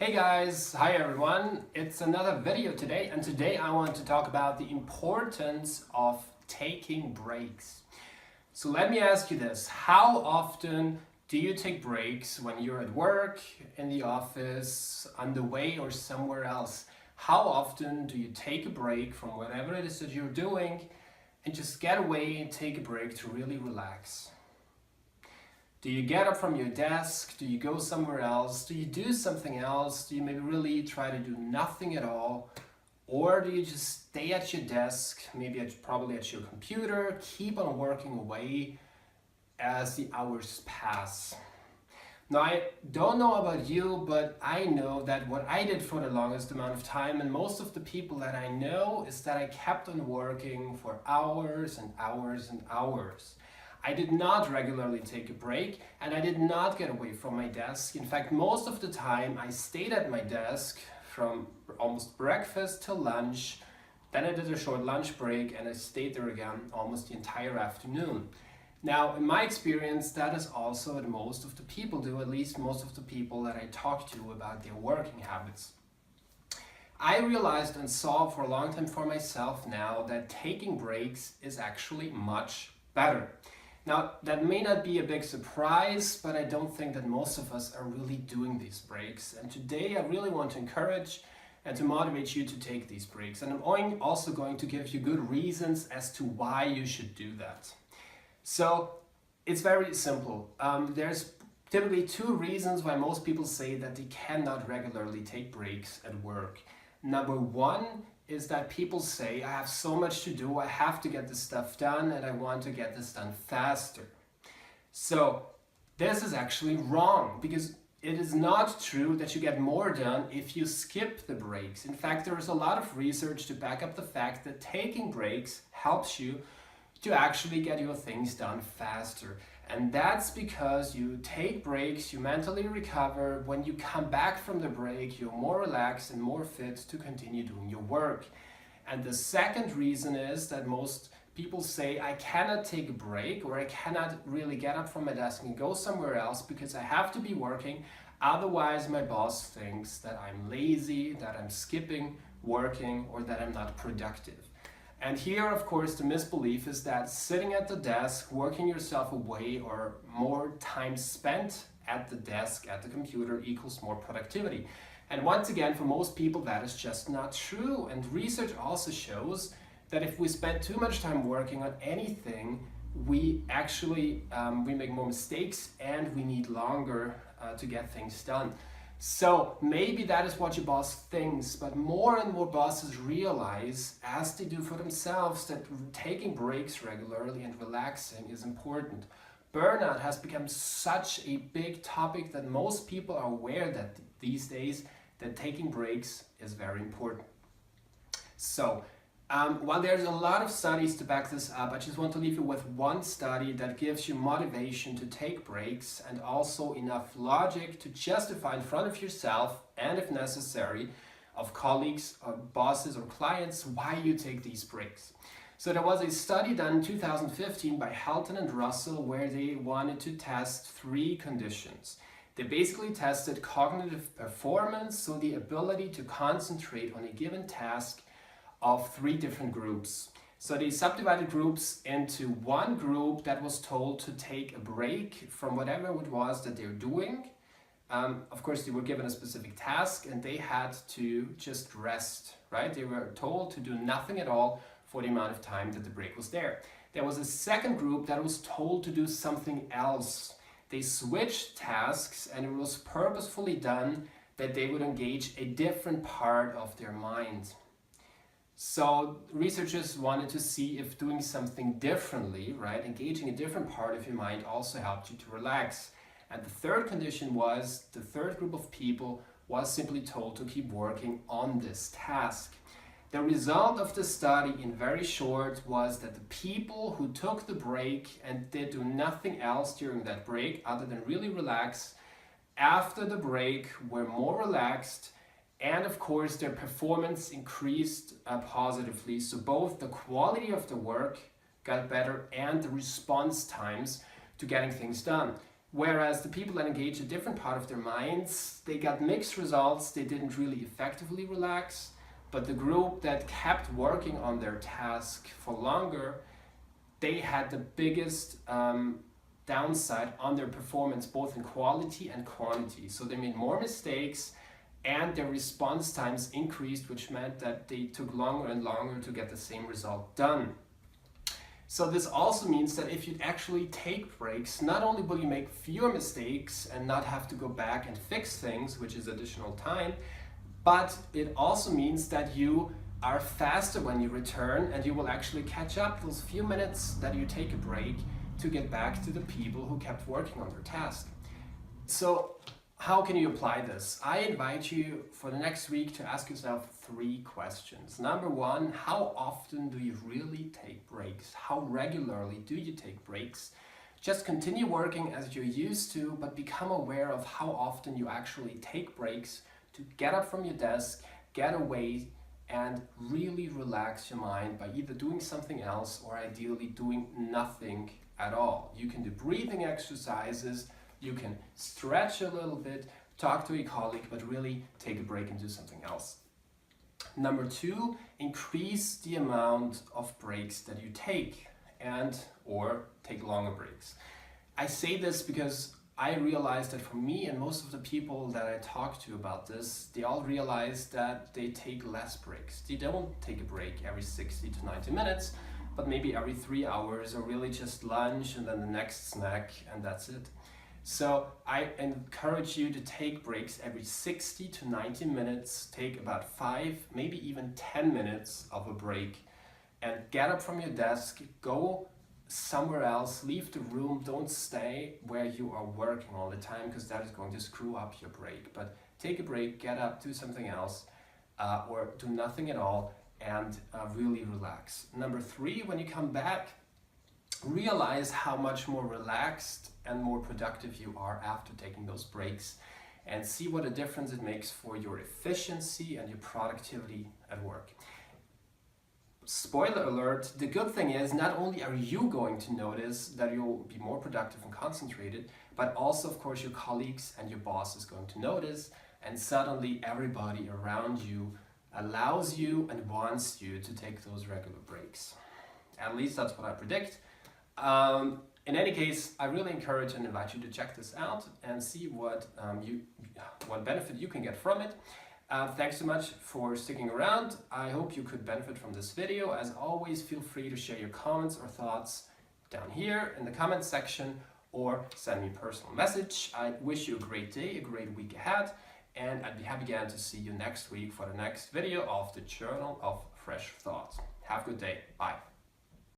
Hey guys, hi everyone. It's another video today, and today I want to talk about the importance of taking breaks. So let me ask you this. How often do you take breaks when you're at work, in the office, on the way, or somewhere else? How often do you take a break from whatever it is that you're doing and just get away and take a break to really relax? Do you get up from your desk? Do you go somewhere else? Do you do something else? Do you maybe really try to do nothing at all? Or do you just stay at your desk, probably at your computer, keep on working away as the hours pass? Now, I don't know about you, but I know that what I did for the longest amount of time, and most of the people that I know, is that I kept on working for hours and hours and hours. I did not regularly take a break, and I did not get away from my desk. In fact, most of the time I stayed at my desk from almost breakfast till lunch. Then I did a short lunch break and I stayed there again almost the entire afternoon. Now, in my experience, that is also what most of the people do, at least most of the people that I talk to about their working habits. I realized and saw for a long time for myself now that taking breaks is actually much better. Now, that may not be a big surprise, but I don't think that most of us are really doing these breaks. And today I really want to encourage and to motivate you to take these breaks. And I'm also going to give you good reasons as to why you should do that. So it's very simple. There's typically two reasons why most people say that they cannot regularly take breaks at work. Number one is that people say, I have so much to do, I have to get this stuff done, and I want to get this done faster. So this is actually wrong, because it is not true that you get more done if you skip the breaks. In fact, there is a lot of research to back up the fact that taking breaks helps you to actually get your things done faster. And that's because you take breaks, you mentally recover. When you come back from the break, you're more relaxed and more fit to continue doing your work. And the second reason is that most people say, I cannot take a break, or I cannot really get up from my desk and go somewhere else because I have to be working. Otherwise, my boss thinks that I'm lazy, that I'm skipping working, or that I'm not productive. And here, of course, the misbelief is that sitting at the desk, working yourself away, or more time spent at the desk, at the computer, equals more productivity. And once again, for most people, that is just not true. And research also shows that if we spend too much time working on anything, we actually we make more mistakes and we need longer to get things done. So maybe that is what your boss thinks, but more and more bosses realize, as they do for themselves, that taking breaks regularly and relaxing is important. Burnout has become such a big topic that most people are aware that these days that taking breaks is very important. So, while there's a lot of studies to back this up, I just want to leave you with one study that gives you motivation to take breaks and also enough logic to justify in front of yourself and, if necessary, of colleagues or bosses or clients why you take these breaks. So there was a study done in 2015 by Halton and Russell where they wanted to test three conditions. They basically tested cognitive performance, so the ability to concentrate on a given task, of three different groups. So they subdivided groups into one group that was told to take a break from whatever it was that they're doing. Of course, they were given a specific task and they had to just rest, right? They were told to do nothing at all for the amount of time that the break was there. There was a second group that was told to do something else. They switched tasks and it was purposefully done that they would engage a different part of their mind. So researchers wanted to see if doing something differently, right, engaging a different part of your mind also helped you to relax. And the third condition was the third group of people was simply told to keep working on this task. The result of the study, in very short, was that the people who took the break and did do nothing else during that break other than really relax, after the break were more relaxed. And of course, their performance increased positively. So both the quality of the work got better and the response times to getting things done. Whereas the people that engage a different part of their minds, they got mixed results, they didn't really effectively relax. But the group that kept working on their task for longer, they had the biggest downside on their performance, both in quality and quantity. So they made more mistakes and their response times increased, which meant that they took longer and longer to get the same result done. So this also means that if you actually take breaks, not only will you make fewer mistakes and not have to go back and fix things, which is additional time, but it also means that you are faster when you return and you will actually catch up those few minutes that you take a break to get back to the people who kept working on their task. So how can you apply this? I invite you for the next week to ask yourself 3 questions. Number 1, how often do you really take breaks? How regularly do you take breaks? Just continue working as you're used to, but become aware of how often you actually take breaks to get up from your desk, get away, and really relax your mind by either doing something else or ideally doing nothing at all. You can do breathing exercises, you can stretch a little bit, talk to a colleague, but really take a break and do something else. Number 2, increase the amount of breaks that you take or take longer breaks. I say this because I realized that for me and most of the people that I talk to about this, they all realize that they take less breaks. They don't take a break every 60 to 90 minutes, but maybe every 3 hours, or really just lunch and then the next snack, and that's it. So I encourage you to take breaks every 60 to 90 minutes, take about 5, maybe even 10 minutes of a break, and get up from your desk, go somewhere else, leave the room, don't stay where you are working all the time, because that is going to screw up your break. But take a break, get up, do something else, or do nothing at all, and really relax. Number 3, when you come back, realize how much more relaxed and more productive you are after taking those breaks, and see what a difference it makes for your efficiency and your productivity at work. Spoiler alert, the good thing is not only are you going to notice that you'll be more productive and concentrated, but also of course your colleagues and your boss is going to notice, and suddenly everybody around you allows you and wants you to take those regular breaks. At least that's what I predict. In any case, I really encourage and invite you to check this out and see what benefit you can get from it. Thanks so much for sticking around. I hope you could benefit from this video. As always, feel free to share your comments or thoughts down here in the comments section, or send me a personal message. I wish you a great day, a great week ahead, and I'd be happy again to see you next week for the next video of the Journal of Fresh Thoughts. Have a good day. Bye.